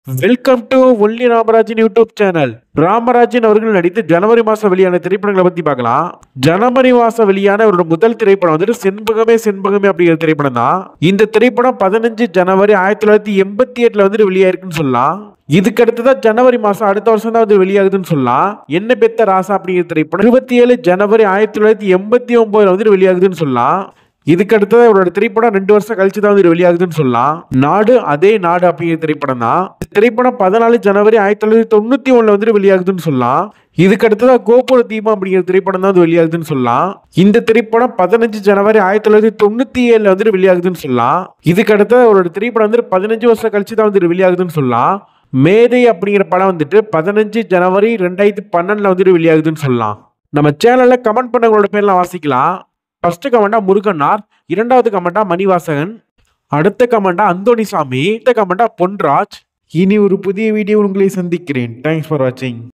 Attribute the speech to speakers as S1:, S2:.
S1: Welcome to only Ramarajan YouTube channel. Ramarajan அவர்கள் நடித்து ஜனவரி மாசம் வெளியான திரைப்படங்களை பத்தி பார்க்கலாம். ஜனவரி மாசம் வெளியான அவரோட முதல் திரைப்படம் வந்துட்டு செண்பகமே செண்பகமே அப்படிங்கிற திரைப்படம் தான். இந்த திரைப்படம் 15 ஜனவரி 1988 வந்துட்டு வெளியாயிருக்குன்னு சொல்லலாம். இதுக்கு அடுத்ததான் ஜனவரி மாசம் அடுத்த வருஷம் தான் வந்து வெளியாகுதுன்னு சொல்லலாம். என்ன பெத்த ராசா அப்படிங்கிற திரைப்படம் 27 ஜனவரி 1989 வந்துட்டு வெளியாகுதுன்னு சொல்லலாம். இதுக்கு அடுத்தது அவரோட திரைப்படம் 2 வருஷம் கழிச்சு தான் வந்து வெளியாகுதுன்னு சொல்லலாம். நாடு அதே நாடு அப்படிங்கிற திரைப்படம் தான். திரைப்படம் 14 ஜனவரி 1991 வந்துட்டு வெளியாகுதுன்னு சொல்லலாம். இதுக்கு அடுத்ததான் கோபுர தீபம் அப்படிங்கிற திரைப்படம் தான் வந்து வெளியாகுதுன்னு சொல்லலாம். இந்த திரைப்படம் 15 ஜனவரி 1997 வந்துட்டு வெளியாகுதுன்னு சொல்லலாம். இதுக்கு அடுத்தது அவரோட திரைப்படம் வந்துட்டு 15 வருஷம் கழிச்சு தான் வந்து வெளியாகுதுன்னு சொல்லலாம். மேதை அப்படிங்கிற படம் வந்துட்டு 15 ஜனவரி 2012 வந்துட்டு வெளியாகுதுன்னு சொல்லலாம். நம்ம சேனல்ல கமெண்ட் பண்ணவங்களோட பேர்லாம் வாசிக்கலாம். ஃபர்ஸ்ட் கமெண்டா முருகனார், இரண்டாவது கமெண்டா மணிவாசகன், அடுத்த கமெண்டா அந்தோணிசாமி, அடுத்த கமெண்டா பொன்ராஜ். இனி ஒரு புதிய வீடியோ உங்களை சந்திக்கிறேன். தேங்க்ஸ் ஃபார் வாட்சிங்.